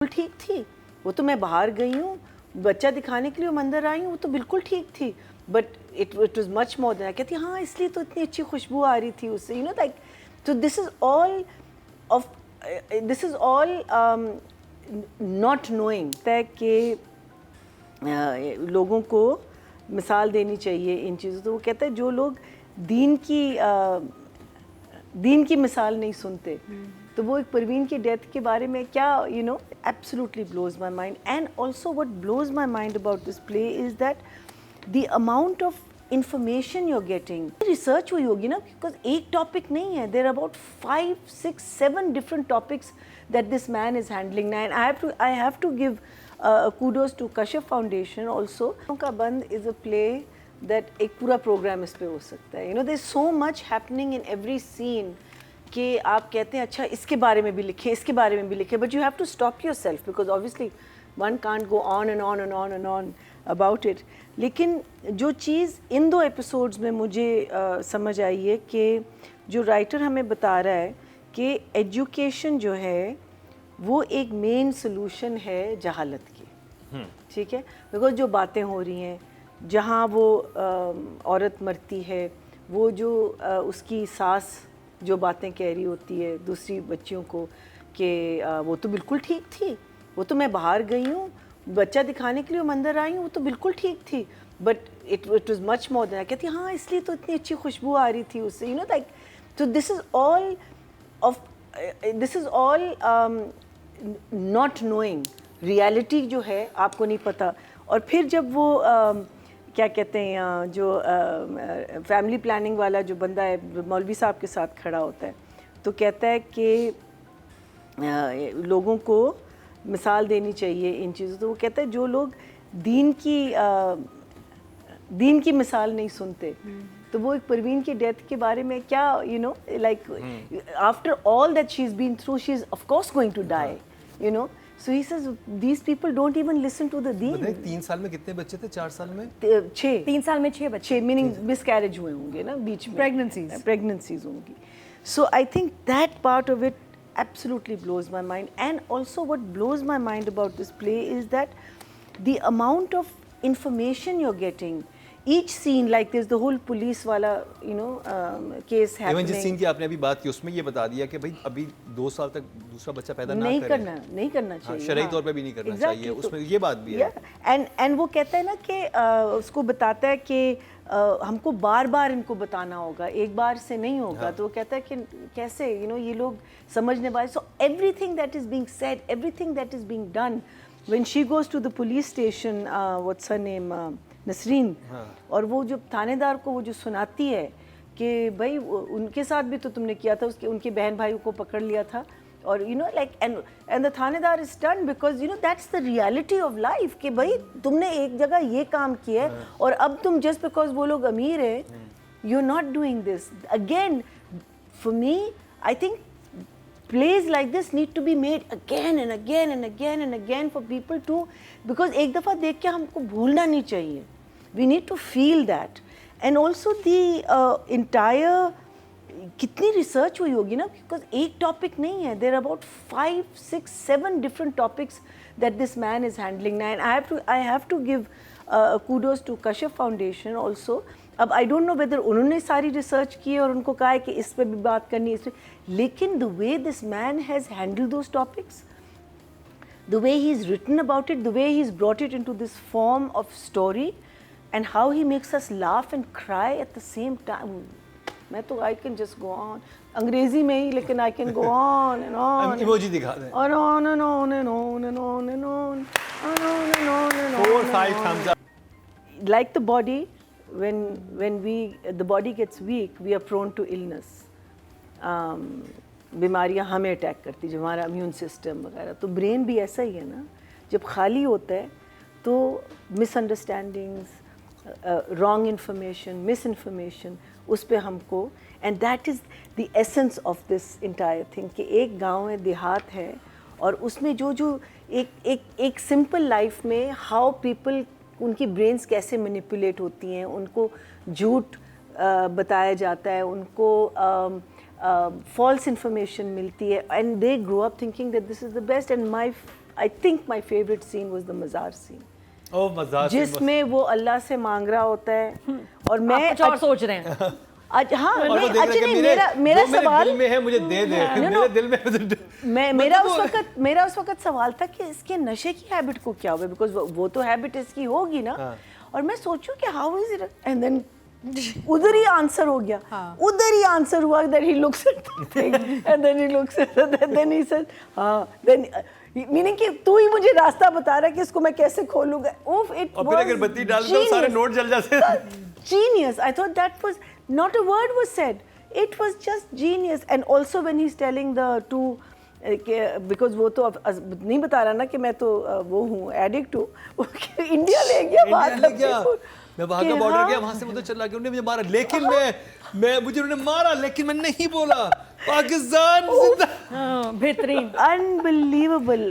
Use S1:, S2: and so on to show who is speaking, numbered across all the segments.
S1: ठीक थी। वो तो मैं बाहर गई हूँ बच्चा दिखाने के लिए, मैं अंदर आई हूँ, वो तो बिल्कुल ठीक थी, but it was much more than. कहती हाँ इसलिए तो इतनी अच्छी खुशबू आ रही थी उससे, यू नो लाइक। तो this is all not knowing कि लोगों को मिसाल देनी चाहिए इन चीज़ों। तो वो कहता है जो लोग दीन की मिसाल नहीं सुनते, तो वो एक परवीन की डेथ के बारे में क्या, you know, absolutely blows my mind. And also what blows my mind about this play is that the amount of information you are getting. Research हुई होगी ना, बिकॉज एक टॉपिक नहीं है, there about 5, 6, 7 different topics that this man is handling. And I have to give kudos to Kashyap Foundation also. का बंद is a play that एक पूरा प्रोग्राम इस पे हो सकता है। You know, there's so much happening in every scene कि आप कहते हैं अच्छा इसके बारे में भी लिखें, इसके बारे में भी लिखें, but you have to stop yourself because obviously one can't go on and on and on and on about it. लेकिन जो चीज़ इन 2 एपिसोड्स में मुझे समझ आई है कि जो राइटर हमें बता रहा है कि एजुकेशन जो है वो एक मेन सोल्यूशन है जहालत की, ठीक है। बिकॉज जो बातें हो रही हैं, जहाँ वो औरत मरती है, वो जो उसकी सास जो बातें कह रही होती है दूसरी बच्चियों को कि वो तो बिल्कुल ठीक थी, वो तो मैं बाहर गई हूँ बच्चा दिखाने के लिए, मैं अंदर आई हूँ, वो तो बिल्कुल ठीक थी, but it was much more than. कहती हाँ इसलिए तो इतनी अच्छी खुशबू आ रही थी उससे, यू नो लाइक। तो this is all not knowing. Reality जो है आपको नहीं पता। और फिर जब वो क्या कहते हैं जो फैमिली प्लानिंग वाला जो बंदा है मौलवी साहब के साथ खड़ा होता है, तो कहता है कि लोगों को मिसाल देनी चाहिए इन चीज़ों। तो वो कहता है जो लोग दीन की मिसाल नहीं सुनते, तो वो एक परवीन की डेथ के बारे में क्या, you know like, after all that she is been through, she is of course going to die, you know. So he says these people don't even listen to the deen.
S2: बताइए 3 साल में कितने बच्चे थे, 4 साल में
S1: 6,
S3: 3 साल में 6 बच्चे,
S1: मीनिंग मिसकैरेज हुए होंगे ना बीच में, प्रेगनेंसीज होंगी। So I think that part of it absolutely blows my mind. And also what blows my mind about this play is that the amount of information you're getting. Each scene, like there's the whole police वाला, you know, case happening.
S2: Even जिस scene की आपने अभी बात की उसमें ये बता दिया कि भाई अभी 2 साल तक दूसरा बच्चा पैदा
S1: नहीं करना चाहिए,
S2: शरई तौर पे भी नहीं करना चाहिए, उसमें ये बात भी है।
S1: एंड वो कहता है ना कि उसको बताता है कि हमको बार बार इनको बताना होगा, एक बार से नहीं होगा। तो वो कहता है कि कैसे, यू नो, ये लोग समझने वाले। So everything that is being said, everything that is being done, when she goes to the police station, what's her name, Nasreen, और वो जो थानेदार को वो जो सुनाती है कि भाई उनके साथ भी तो तुमने किया था, उनके बहन भाइयों को पकड़ लिया था, और you know like, and the थानेदार is stunned because you know that's the reality of life कि भाई तुमने एक जगह ये काम किया है और अब तुम जस्ट बिकॉज वो लोग अमीर है, you are not doing this again. For me I think plays like this need to be made again and again and again and again for people to, because एक दफ़ा देख के हमको भूलना नहीं चाहिए, we need to feel that. And also the entire, कितनी research हुई होगी ना, बिकॉज एक टॉपिक नहीं है, there about 5, 6, 7 different topics that this man is handling. And I have to give kudos to Kashyap Foundation also. अब I don't know whether उन्होंने सारी रिसर्च की है और उनको कहा है कि इस पर भी बात करनी है, इस पर, लेकिन the way this man has handled those topics, the way he is written about it, the way he is brought it into this form of story, and how he makes us laugh and cry at the same time. मैं तो I can just go on अंग्रेजी में ही, लेकिन I can go on and on,
S2: emoji दिखा दें,
S1: और on and on and on and on and on and on and on and
S2: 4-5 thumbs up.
S1: Like the body, when the body gets weak, we are prone to illness. बीमारियां हमें attack करती, जो हमारा immune system वगैरह। तो brain भी ऐसा ही है ना, जब खाली होता है तो misunderstandings, wrong information, miss information, उस पर हमको, and that is the essence of this entire thing कि एक गांव है, देहात है, और उसमें जो एक सिंपल लाइफ में हाउ पीपल, उनकी ब्रेन्स कैसे मैनिपुलेट होती हैं, उनको झूठ बताया जाता है, उनको फॉल्स इंफॉर्मेशन मिलती है, and they grow up thinking that this is the best. And I think my favourite scene was the mazar scene,
S2: oh mazar scene
S1: जिसमें वो अल्लाह से मांग रहा होता है और मैं
S3: आप कुछ और सोच रहे हैं।
S1: आज हाँ
S2: और वो
S1: नहीं,
S2: देख रहा है
S1: अच्छा
S2: कि
S1: नहीं,
S2: मेरे
S1: मेरा
S2: जो मेरे
S1: सवाल
S2: दिल में है मुझे दे दे, मेरे दिल में
S1: मेरा उस वक्त सवाल था कि इसके नशे की हैबिट को क्या हुआ, बिकॉज वो तो हैबिट इसकी होगी ना।
S2: हाँ।
S1: और मैं सोचूं कि how is it, and then उधर ही आंसर हो गया,
S3: हाँ।
S1: उधर ही आंसर हुआ that he looks at the thing and then he looks at it and then he says हाँ, then मीनिंग कि तू ही मुझे रास्ता बता रहा है कि इसको मैं कैसे खोलूंगा। ओफ इट
S2: और फिर अगरबत्ती डाल दो सारे नोट जल जाते हैं।
S1: Genius. I thought that was not a word was said. It was just genius. And also when he's telling the two, because वो तो अब नहीं बता रहा ना कि मैं तो वो हूँ एडिक्ट हूँ, इंडिया ले गया,
S2: इंडिया ले गया, मैं वहाँ का
S1: कि
S2: बॉर्डर
S1: हाँ।
S2: गया, वहाँ से मुझे चला गया, उन्होंने मुझे मारा, लेकिन मुझे उन्होंने मारा लेकिन मैं नहीं बोला पाकिस्तान जिंदा।
S3: हाँ, बेहतरीन।
S1: Unbelievable.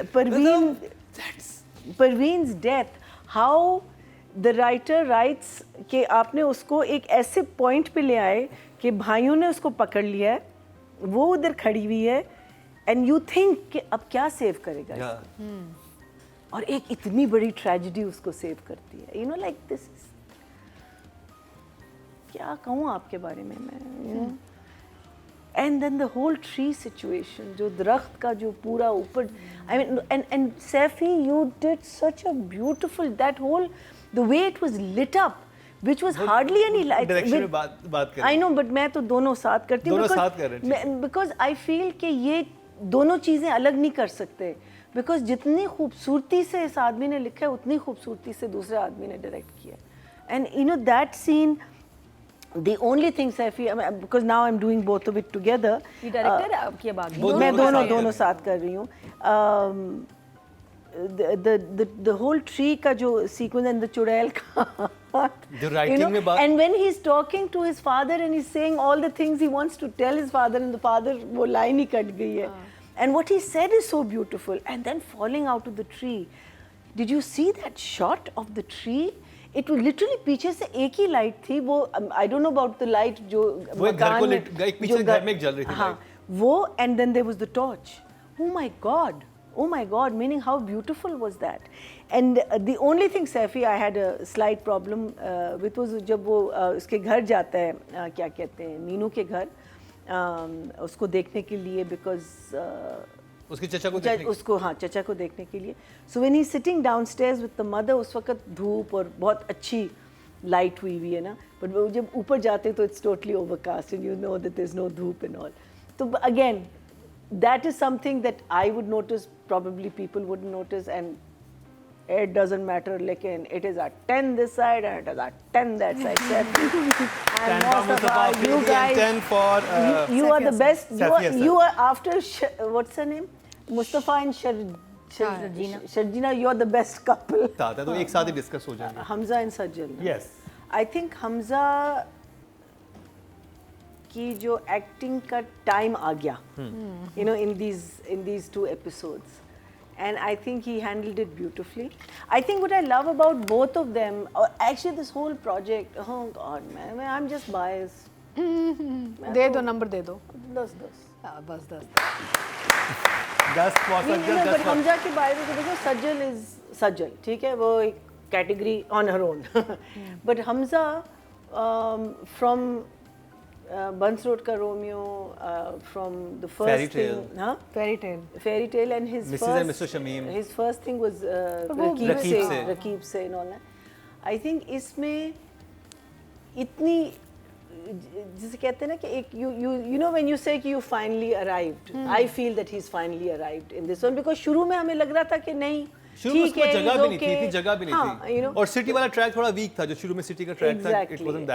S1: Parveen's death. How the writer writes कि आपने उसको एक ऐसे पॉइंट पे ले आए कि भाइयों ने उसको पकड़ लिया है, वो उधर खड़ी हुई है, एंड यू थिंक कि अब क्या सेव करेगा इसको? और एक इतनी बड़ी ट्रेजेडी उसको सेव करती है, you know like this is, क्या कहूँ आपके बारे में मैं, you know. And then the whole tree situation, जो दरख्त का जो पूरा ऊपर, I mean and Saifi you did such a beautiful that whole the way it was lit up which was hardly any light.
S2: Direction में बात करें।
S1: I know, but मैं तो दोनों साथ करती हूँ,
S2: दोनों साथ कर रहे हैं,
S1: because I feel कि ये दोनों चीज़ें अलग नहीं कर सकते, because जितनी खूबसूरती से इस आदमी ने लिखा है उतनी खूबसूरती से दूसरे आदमी ने डायरेक्ट किया है। And you know that scene, the only thing Saifi, because now I'm doing both of it together.
S3: ये डायरेक्टर है आपकी बात?
S1: मैं दोनों साथ कर रही हूँ। The whole tree का जो sequence and the चुड़ैल का,
S2: जो writing में बात,
S1: and when he's talking to his father and he's saying all the things he wants to tell his father, and the father वो line ही कट गई है, and what he said is so beautiful, and then falling out of the tree. Did you see that shot of the tree? It was literally पीछे से एक ही light थी, वो I don't know about the light जो
S2: वो एक घर को
S1: मकान में,
S2: एक पीछे घर में एक जल रही थी
S1: हाँ, वो, and then there was the torch. Oh my God, meaning how beautiful was that? And the only thing, Saifi, I had a slight problem with was जब वो उसके घर जाता है, क्या कहते हैं, मीनू के घर, उसको देखने के लिए, because
S2: उसके चचा को देखने,
S1: उसको, हाँ, चचा को देखने के लिए. So when he's sitting downstairs with the mother, उस वक्त धूप और बहुत अच्छी लाइट हुई है ना, but वो जब ऊपर जाते तो it's totally overcast and you know that there's no धूप and all. तो again, that is something that I would notice, probably people wouldn't notice, and it doesn't matter, लेकिन it is at 10 this side and it is at 10 that side. And
S2: 10 for Mustafa,
S1: you guys,
S2: 10 for
S1: you are the best.
S2: Safiya
S1: You are after what's her name, Mustafa and Sharjina. You are the best couple.
S2: था तो एक साथ ही discuss हो जाएंगे।
S1: Hamza and Sajjal.
S2: Yes.
S1: I think Hamza की जो acting का time आ गया, you know, in these two episodes, and I think he handled it beautifully. I think what I love about both of them, or actually this whole project, oh God man, I'm just biased.
S3: दे दो, number दे दो।
S1: 10
S3: बस 10।
S2: 10 for Sajjal, 10
S1: but
S2: for
S1: Hamza के बारे में तो देखो, सज्जल is सज्जल, ठीक है, वो एक category on her own. But Hamza from Bans Road Ka Romeo, from the first
S2: Fairy
S1: thing,
S2: Tale.
S1: huh? Fairy Tale, and his
S2: Mrs.
S1: first,
S2: and Mr. Shamim.
S1: His first thing was Rakeeb se and all that. I think इसमें इतनी, जिसे कहते हैं ना कि एक you know when you say कि you finally arrived, I feel that he's finally arrived in this one, because शुरू में हमें लग रहा था कि नहीं,
S2: शुरू में उसको जगह भी नहीं थी, जगह भी नहीं थी,
S1: you know,
S2: और सिटी वाला ट्रैक थोड़ा वीक था, जो शुरू में सिटी का ट्रैक था, it wasn't that